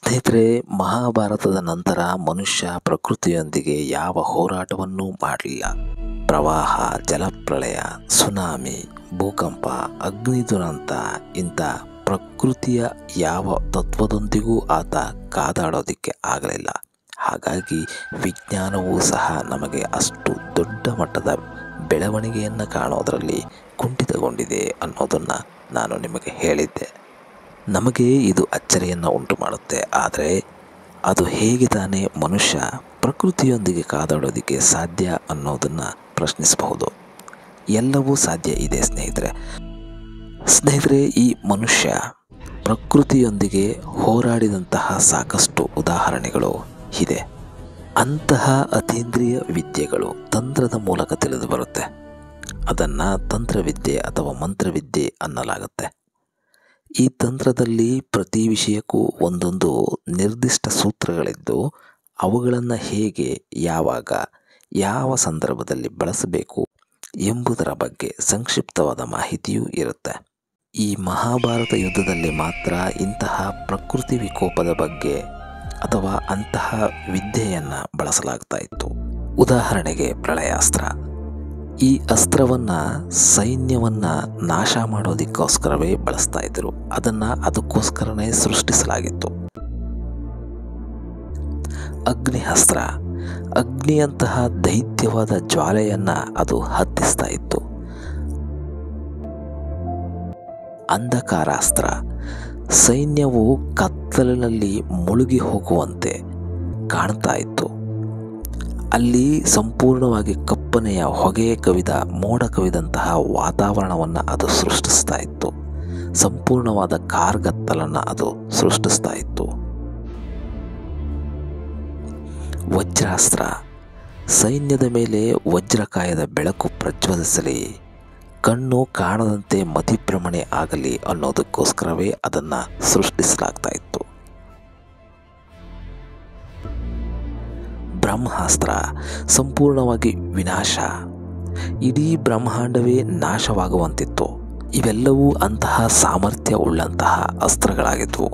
ಸ್ನೇಹಿತರೆ, ಮಹಾಭಾರತದ ನಂತರ ಮನುಷ್ಯ ಪ್ರಕೃತಿಯೊಂದಿಗೆ ಯಾವ ಹೋರಾಟವನ್ನೂ ಮಾಡಲಿಲ್ಲ. ಪ್ರವಾಹ, ಜಲಪ್ರಳಯ, ಸುನಾಮಿ, ಭೂಕಂಪ, ಅಗ್ನಿ ದುರಂತ ಇಂಥ ಪ್ರಕೃತಿಯ ಯಾವ ತತ್ವದೊಂದಿಗೂ ಆತ ಕಾದಾಡೋದಕ್ಕೆ ಆಗಲಿಲ್ಲ. ಹಾಗಾಗಿ ವಿಜ್ಞಾನವೂ ಸಹ ನಮಗೆ ಅಷ್ಟು ದೊಡ್ಡ ಮಟ್ಟದ ಬೆಳವಣಿಗೆಯನ್ನು ಕಾಣೋದರಲ್ಲಿ ಕುಂಠಿತಗೊಂಡಿದೆ ಅನ್ನೋದನ್ನು ನಾನು ನಿಮಗೆ ಹೇಳಿದ್ದೆ. ನಮಗೆ ಇದು ಅಚ್ಚರಿಯನ್ನು ಉಂಟು ಮಾಡುತ್ತೆ. ಆದರೆ ಅದು ಹೇಗೆ ತಾನೇ ಮನುಷ್ಯ ಪ್ರಕೃತಿಯೊಂದಿಗೆ ಕಾದಾಡೋದಕ್ಕೆ ಸಾಧ್ಯ ಅನ್ನೋದನ್ನು ಪ್ರಶ್ನಿಸಬಹುದು. ಎಲ್ಲವೂ ಸಾಧ್ಯ ಇದೆ ಸ್ನೇಹಿತರೆ. ಈ ಮನುಷ್ಯ ಪ್ರಕೃತಿಯೊಂದಿಗೆ ಹೋರಾಡಿದಂತಹ ಸಾಕಷ್ಟು ಉದಾಹರಣೆಗಳು ಇದೆ. ಅಂತಹ ಅತೀಂದ್ರಿಯ ವಿದ್ಯೆಗಳು ತಂತ್ರದ ಮೂಲಕ ತಿಳಿದು ಬರುತ್ತೆ. ಅದನ್ನು ತಂತ್ರವಿದ್ಯೆ ಅಥವಾ ಮಂತ್ರವಿದ್ಯೆ ಅನ್ನಲಾಗುತ್ತೆ. ಈ ತಂತ್ರದಲ್ಲಿ ಪ್ರತಿ ವಿಷಯಕ್ಕೂ ಒಂದೊಂದು ನಿರ್ದಿಷ್ಟ ಸೂತ್ರಗಳಿದ್ದು ಅವುಗಳನ್ನು ಹೇಗೆ, ಯಾವಾಗ, ಯಾವ ಸಂದರ್ಭದಲ್ಲಿ ಬಳಸಬೇಕು ಎಂಬುದರ ಬಗ್ಗೆ ಸಂಕ್ಷಿಪ್ತವಾದ ಮಾಹಿತಿಯೂ ಇರುತ್ತೆ. ಈ ಮಹಾಭಾರತ ಯುದ್ಧದಲ್ಲಿ ಮಾತ್ರ ಇಂತಹ ಪ್ರಕೃತಿ ವಿಕೋಪದ ಬಗ್ಗೆ ಅಥವಾ ಅಂತಹ ವಿದ್ಯೆಯನ್ನು ಬಳಸಲಾಗ್ತಾ ಇತ್ತು. ಉದಾಹರಣೆಗೆ ಪ್ರಳಯಾಸ್ತ್ರ. ಈ ಅಸ್ತ್ರವನ್ನು ಸೈನ್ಯವನ್ನು ನಾಶ ಮಾಡೋದಕ್ಕೋಸ್ಕರವೇ ಬಳಸ್ತಾ ಇದ್ರು. ಅದಕ್ಕೋಸ್ಕರನೇ ಸೃಷ್ಟಿಸಲಾಗಿತ್ತು. ಅಗ್ನಿಅಸ್ತ್ರ. ಅಗ್ನಿಯಂತಹ ದೈತ್ಯವಾದ ಜ್ವಾಲೆಯನ್ನು ಅದು ಹತ್ತಿಸ್ತಾ ಇತ್ತು. ಅಂಧಕಾರಾಸ್ತ್ರ. ಸೈನ್ಯವು ಕತ್ತಲಿನಲ್ಲಿ ಮುಳುಗಿ ಹೋಗುವಂತೆ ಕಾಣ್ತಾ ಇತ್ತು. ಅಲ್ಲಿ ಸಂಪೂರ್ಣವಾಗಿ ಕಪ್ಪನೆಯ ಹೊಗೆ ಕವಿದ, ಮೋಡ ಕವಿದಂತಹ ವಾತಾವರಣವನ್ನು ಅದು ಸೃಷ್ಟಿಸ್ತಾ ಇತ್ತು. ಸಂಪೂರ್ಣವಾದ ಕಾರ್ಗತ್ತಲನ್ನು ಅದು ಸೃಷ್ಟಿಸ್ತಾ ಇತ್ತು. ವಜ್ರಾಸ್ತ್ರ. ಸೈನ್ಯದ ಮೇಲೆ ವಜ್ರಕಾಯದ ಬೆಳಕು ಪ್ರಜ್ವಲಿಸಲಿ, ಕಣ್ಣು ಕಾಣದಂತೆ ಮತಿಭ್ರಮಣೆ ಆಗಲಿ ಅನ್ನೋದಕ್ಕೋಸ್ಕರವೇ ಅದನ್ನು ಸೃಷ್ಟಿಸಲಾಗ್ತಾ ಇತ್ತು. ಬ್ರಹ್ಮಾಸ್ತ್ರ. ಸಂಪೂರ್ಣವಾಗಿ ವಿನಾಶ, ಇಡೀ ಬ್ರಹ್ಮಾಂಡವೇ ನಾಶವಾಗುವಂತಿತ್ತು. ಇವೆಲ್ಲವೂ ಅಂತಹ ಸಾಮರ್ಥ್ಯ ಉಳ್ಳಂತಹ ಅಸ್ತ್ರಗಳಾಗಿದ್ವು.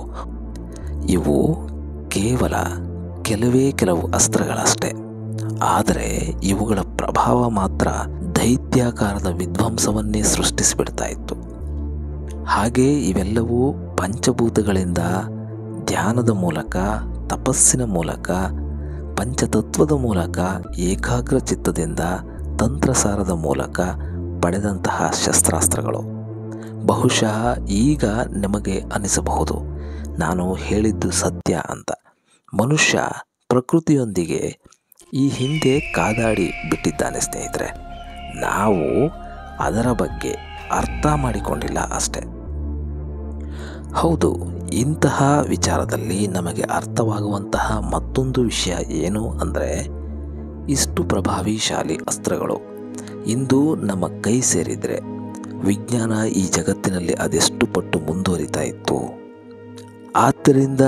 ಇವು ಕೇವಲ ಕೆಲವು ಅಸ್ತ್ರಗಳಷ್ಟೇ. ಆದರೆ ಇವುಗಳ ಪ್ರಭಾವ ಮಾತ್ರ ದೈತ್ಯಾಕಾರದ ವಿಧ್ವಂಸವನ್ನೇ ಸೃಷ್ಟಿಸಿಬಿಡ್ತಾ ಇತ್ತು. ಹಾಗೆ ಇವೆಲ್ಲವೂ ಪಂಚಭೂತಗಳಿಂದ, ಧ್ಯಾನದ ಮೂಲಕ, ತಪಸ್ಸಿನ ಮೂಲಕ, ಪಂಚತತ್ವದ ಮೂಲಕ, ಏಕಾಗ್ರ ಚಿತ್ತದಿಂದ, ತಂತ್ರಸಾರದ ಮೂಲಕ ಪಡೆದಂತಹ ಶಸ್ತ್ರಾಸ್ತ್ರಗಳು. ಬಹುಶಃ ಈಗ ನಿಮಗೆ ಅನಿಸಬಹುದು ನಾನು ಹೇಳಿದ್ದು ಸತ್ಯ ಅಂತ. ಮನುಷ್ಯ ಪ್ರಕೃತಿಯೊಂದಿಗೆ ಈ ಹಿಂದೆ ಕಾದಾಡಿ ಬಿಟ್ಟಿದ್ದಾನೆ ಸ್ನೇಹಿತರೆ. ನಾವು ಅದರ ಬಗ್ಗೆ ಅರ್ಥ ಮಾಡಿಕೊಂಡಿಲ್ಲ ಅಷ್ಟೆ. ಹೌದು, ಇಂತಹ ವಿಚಾರದಲ್ಲಿ ನಮಗೆ ಅರ್ಥವಾಗುವಂತಹ ಮತ್ತೊಂದು ವಿಷಯ ಏನು ಅಂದರೆ, ಇಷ್ಟು ಪ್ರಭಾವಿಶಾಲಿ ಅಸ್ತ್ರಗಳು ಇಂದು ನಮ್ಮ ಕೈ ಸೇರಿದರೆ ವಿಜ್ಞಾನ ಈ ಜಗತ್ತಿನಲ್ಲಿ ಅದೆಷ್ಟು ಪಟ್ಟು ಮುಂದುವರಿತಾ ಇತ್ತು. ಆದ್ದರಿಂದ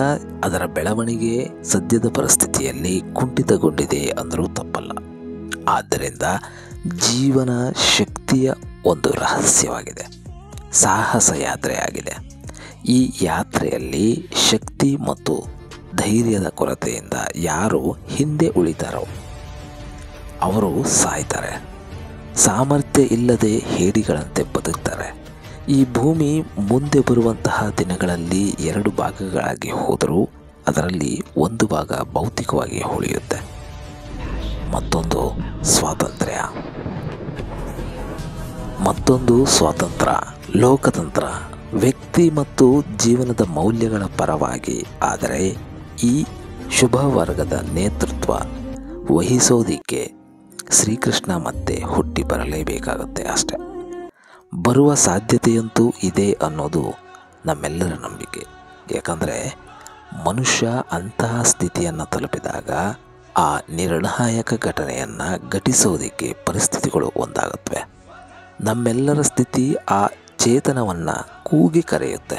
ಅದರ ಬೆಳವಣಿಗೆ ಸದ್ಯದ ಪರಿಸ್ಥಿತಿಯಲ್ಲಿ ಕುಂಠಿತಗೊಂಡಿದೆ ಅಂದರೂ ತಪ್ಪಲ್ಲ. ಆದ್ದರಿಂದ ಜೀವನ ಶಕ್ತಿಯ ಒಂದು ರಹಸ್ಯವಾಗಿದೆ, ಸಾಹಸ ಯಾತ್ರೆಯಾಗಿದೆ. ಈ ಯಾತ್ರೆಯಲ್ಲಿ ಶಕ್ತಿ ಮತ್ತು ಧೈರ್ಯದ ಕೊರತೆಯಿಂದ ಯಾರು ಹಿಂದೆ ಉಳಿತಾರೋ ಅವರು ಸಾಯ್ತಾರೆ. ಸಾಮರ್ಥ್ಯ ಇಲ್ಲದೆ ಹೇಡಿಗಳಂತೆ ಬದುಕ್ತಾರೆ. ಈ ಭೂಮಿ ಮುಂದೆ ಬರುವಂತಹ ದಿನಗಳಲ್ಲಿ 2 ಭಾಗಗಳಾಗಿ ಹೋದರೂ ಅದರಲ್ಲಿ ಒಂದು ಭಾಗ ಭೌತಿಕವಾಗಿ ಉಳಿಯುತ್ತೆ, ಮತ್ತೊಂದು ಸ್ವಾತಂತ್ರ್ಯ, ಲೋಕತಂತ್ರ, ವ್ಯಕ್ತಿ ಮತ್ತು ಜೀವನದ ಮೌಲ್ಯಗಳ ಪರವಾಗಿ. ಆದರೆ ಈ ಶುಭ ವರ್ಗದ ನೇತೃತ್ವ ವಹಿಸೋದಿಕ್ಕೆ ಶ್ರೀಕೃಷ್ಣ ಮತ್ತೆ ಹುಟ್ಟಿ ಬರಲೇಬೇಕಾಗುತ್ತೆ ಅಷ್ಟೆ. ಬರುವ ಸಾಧ್ಯತೆಯಂತೂ ಇದೆ ಅನ್ನೋದು ನಮ್ಮೆಲ್ಲರ ನಂಬಿಕೆ. ಯಾಕಂದರೆ ಮನುಷ್ಯ ಅಂತಹ ಸ್ಥಿತಿಯನ್ನು ತಲುಪಿದಾಗ ಆ ನಿರ್ಣಾಯಕ ಘಟನೆಯನ್ನು ಘಟಿಸೋದಕ್ಕೆ ಪರಿಸ್ಥಿತಿಗಳು ಒಂದಾಗುತ್ತವೆ. ನಮ್ಮೆಲ್ಲರ ಸ್ಥಿತಿ ಆ ಚೇತನವನ್ನು ಕೂಗಿ ಕರೆಯುತ್ತೆ.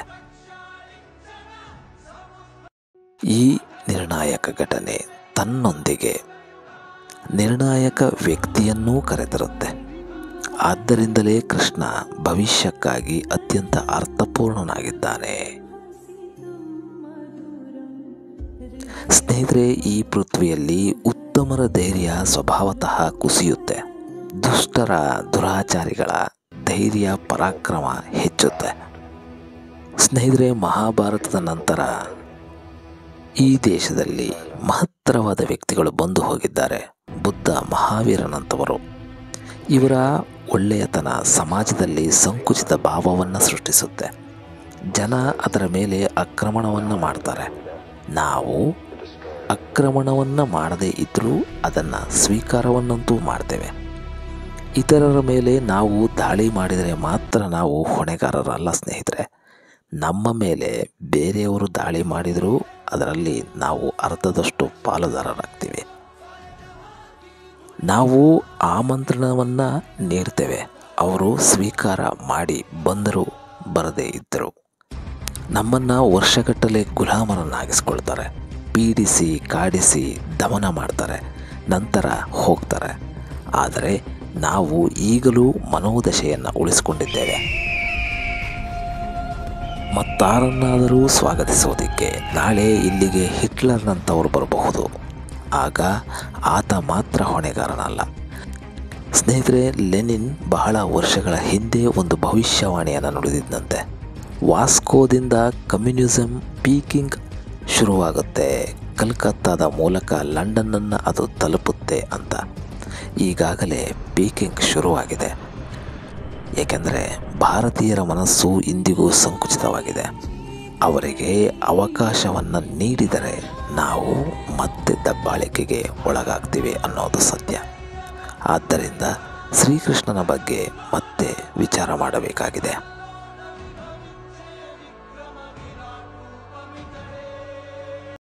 ಈ ನಿರ್ಣಾಯಕ ಘಟನೆ ತನ್ನೊಂದಿಗೆ ನಿರ್ಣಾಯಕ ವ್ಯಕ್ತಿಯನ್ನೂ ಕರೆತರುತ್ತೆ. ಆದ್ದರಿಂದಲೇ ಕೃಷ್ಣ ಭವಿಷ್ಯಕ್ಕಾಗಿ ಅತ್ಯಂತ ಅರ್ಥಪೂರ್ಣನಾಗಿದ್ದಾನೆ. ಸ್ನೇಹಿತರೆ, ಈ ಪೃಥ್ವಿಯಲ್ಲಿ ಉತ್ತಮರ ಧೈರ್ಯ ಸ್ವಭಾವತಃ ಕುಸಿಯುತ್ತೆ. ದುಷ್ಟರ ದುರಾಚಾರಿಗಳ ಧೈರ್ಯ ಪರಾಕ್ರಮ ಹೆಚ್ಚುತ್ತೆ. ಸ್ನೇಹಿತರೆ, ಮಹಾಭಾರತದ ನಂತರ ಈ ದೇಶದಲ್ಲಿ ಮಹತ್ತರವಾದ ವ್ಯಕ್ತಿಗಳು ಬಂದು ಹೋಗಿದ್ದಾರೆ. ಬುದ್ಧ, ಮಹಾವೀರನಂತವರು. ಇವರ ಒಳ್ಳೆಯತನ ಸಮಾಜದಲ್ಲಿ ಸಂಕುಚಿತ ಭಾವವನ್ನು ಸೃಷ್ಟಿಸುತ್ತೆ. ಜನ ಅದರ ಮೇಲೆ ಆಕ್ರಮಣವನ್ನು ಮಾಡ್ತಾರೆ. ನಾವು ಆಕ್ರಮಣವನ್ನು ಮಾಡದೇ ಇದ್ದರೂ ಅದನ್ನು ಸ್ವೀಕಾರವನ್ನಂತೂ ಮಾಡ್ತೇವೆ. ಇತರರ ಮೇಲೆ ನಾವು ದಾಳಿ ಮಾಡಿದರೆ ಮಾತ್ರ ನಾವು ಹೊಣೆಗಾರರಲ್ಲ ಸ್ನೇಹಿತರೆ. ನಮ್ಮ ಮೇಲೆ ಬೇರೆಯವರು ದಾಳಿ ಮಾಡಿದರೂ ಅದರಲ್ಲಿ ನಾವು ಅರ್ಧದಷ್ಟು ಪಾಲುದಾರರಾಗ್ತೀವಿ. ನಾವು ಆಮಂತ್ರಣವನ್ನು ನೀಡ್ತೇವೆ, ಅವರು ಸ್ವೀಕಾರ ಮಾಡಿ ಬಂದರೂ ಬರದೇ ಇದ್ದರು ನಮ್ಮನ್ನು ವರ್ಷಗಟ್ಟಲೆ ಗುಲಾಮರನ್ನಾಗಿಸ್ಕೊಳ್ತಾರೆ. ಪೀಡಿಸಿ ಕಾಡಿಸಿ ದಮನ ಮಾಡ್ತಾರೆ, ನಂತರ ಹೋಗ್ತಾರೆ. ಆದರೆ ನಾವು ಈಗಲೂ ಮನೋದಶೆಯನ್ನು ಉಳಿಸ್ಕೊಂಡಿದ್ದೇವೆ. ಮತ್ತಾರನ್ನಾದರೂ ಸ್ವಾಗತಿಸೋದಕ್ಕೆ ನಾಳೆ ಇಲ್ಲಿಗೆ ಹಿಟ್ಲರ್ನಂಥವ್ರು ಬರಬಹುದು. ಆಗ ಆತ ಮಾತ್ರ ಹೊಣೆಗಾರನಲ್ಲ. ಸ್ನೇಹಿತರೆ, ಲೆನಿನ್ ಬಹಳ ವರ್ಷಗಳ ಹಿಂದೆ ಒಂದು ಭವಿಷ್ಯವಾಣಿಯನ್ನು ನುಡಿದಿದ್ದಂತೆ. ವಾಸ್ಕೋದಿಂದ ಕಮ್ಯುನಿಸಮ್ ಪೀಕಿಂಗ್ ಶುರುವಾಗುತ್ತೆ, ಕಲ್ಕತ್ತಾದ ಮೂಲಕ ಲಂಡನ್ನನ್ನು ಅದು ತಲುಪುತ್ತೆ ಅಂತ. ಈಗಾಗಲೇ ಪೀಕಿಂಗ್ ಶುರುವಾಗಿದೆ. ಏಕೆಂದರೆ ಭಾರತೀಯರ ಮನಸ್ಸು ಇಂದಿಗೂ ಸಂಕುಚಿತವಾಗಿದೆ. ಅವರಿಗೆ ಅವಕಾಶವನ್ನು ನೀಡಿದರೆ ನಾವು ಮತ್ತೆ ದಬ್ಬಾಳಿಕೆಗೆ ಒಳಗಾಗ್ತೀವಿ ಅನ್ನೋದು ಸತ್ಯ. ಆದ್ದರಿಂದ ಶ್ರೀಕೃಷ್ಣನ ಬಗ್ಗೆ ಮತ್ತೆ ವಿಚಾರ ಮಾಡಬೇಕಾಗಿದೆ.